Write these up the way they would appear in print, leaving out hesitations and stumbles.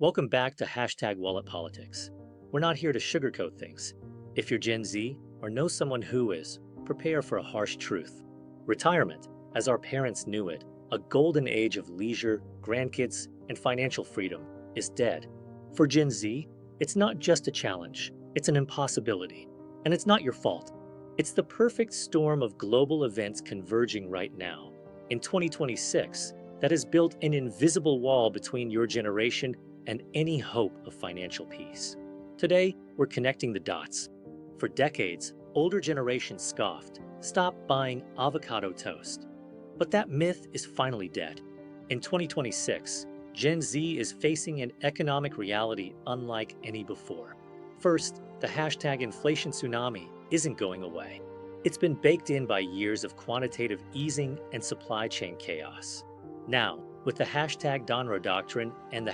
Welcome back to #WalletPolitics. We're not here to sugarcoat things. If you're Gen Z or know someone who is, prepare for a harsh truth. Retirement, as our parents knew it, a golden age of leisure, grandkids, and financial freedom, is dead. For Gen Z, it's not just a challenge, it's an impossibility. And it's not your fault. It's the perfect storm of global events converging right now. In 2026, that has built an invisible wall between your generation and any hope of financial peace. Today, we're connecting the dots. For decades, older generations scoffed, "Stop buying avocado toast." But that myth is finally dead. In 2026, Gen Z is facing an economic reality unlike any before. First, the #inflation tsunami isn't going away. It's been baked in by years of quantitative easing and supply chain chaos. Now, with the #Donro doctrine and the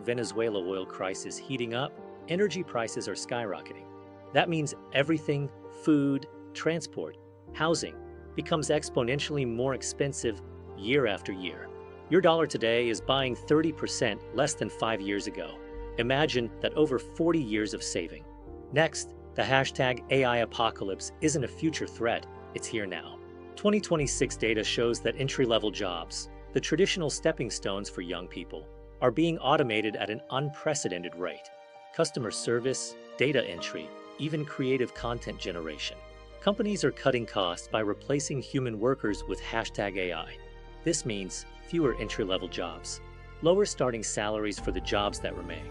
#Venezuela oil crisis heating up, energy prices are skyrocketing. That means everything, food, transport, housing, becomes exponentially more expensive year after year. Your dollar today is buying 30% less than 5 years ago. Imagine that over 40 years of saving. Next, the #AI apocalypse isn't a future threat, it's here now. 2026 data shows that entry-level jobs, the traditional stepping stones for young people, are being automated at an unprecedented rate. Customer service, data entry, even creative content generation. Companies are cutting costs by replacing human workers with #AI. This means fewer entry-level jobs, lower starting salaries for the jobs that remain,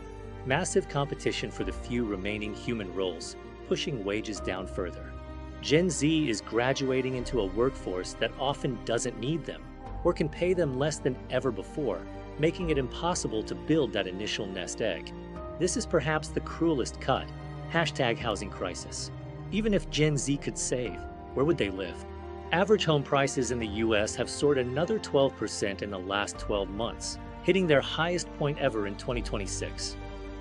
massive competition for the few remaining human roles, pushing wages down further. Gen Z is graduating into a workforce that often doesn't need them, or can pay them less than ever before, making it impossible to build that initial nest egg. This is perhaps the cruelest cut, #housing crisis. Even if Gen Z could save, where would they live? Average home prices in the US have soared another 12% in the last 12 months, hitting their highest point ever in 2026.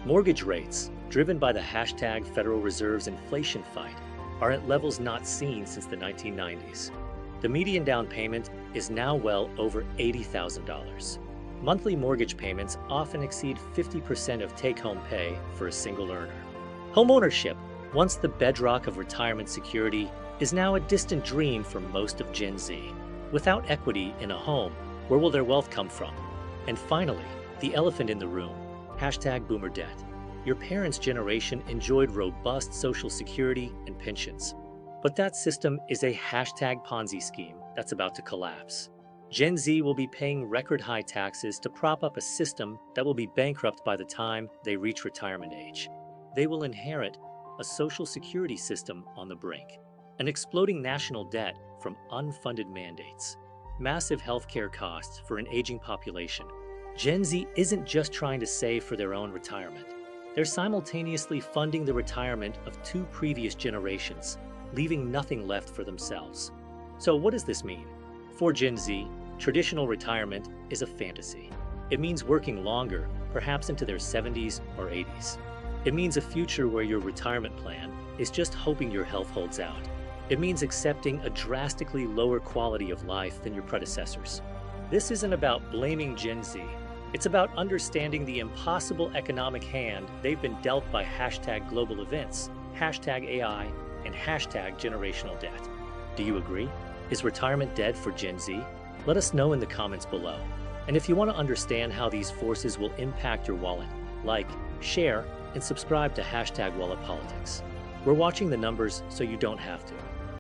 Mortgage rates, driven by the Federal Reserve's inflation fight, are at levels not seen since the 1990s. The median down payment is now well over $80,000. Monthly mortgage payments often exceed 50% of take-home pay for a single earner. Homeownership, once the bedrock of retirement security, is now a distant dream for most of Gen Z. Without equity in a home, where will their wealth come from? And finally, the elephant in the room, #boomer debt. Your parents' generation enjoyed robust social security and pensions. But that system is a #Ponzi scheme that's about to collapse. Gen Z will be paying record-high taxes to prop up a system that will be bankrupt by the time they reach retirement age. They will inherit a social security system on the brink, an exploding national debt from unfunded mandates, massive healthcare costs for an aging population. Gen Z isn't just trying to save for their own retirement. They're simultaneously funding the retirement of two previous generations, leaving nothing left for themselves. So what does this mean? For Gen Z, traditional retirement is a fantasy. It means working longer, perhaps into their 70s or 80s. It means a future where your retirement plan is just hoping your health holds out. It means accepting a drastically lower quality of life than your predecessors. This isn't about blaming Gen Z. It's about understanding the impossible economic hand they've been dealt by #global events, #AI, and #generational debt. Do you agree? Is retirement dead for Gen Z? Let us know in the comments below. And if you want to understand how these forces will impact your wallet, like, share, and subscribe to #WalletPolitics. We're watching the numbers so you don't have to.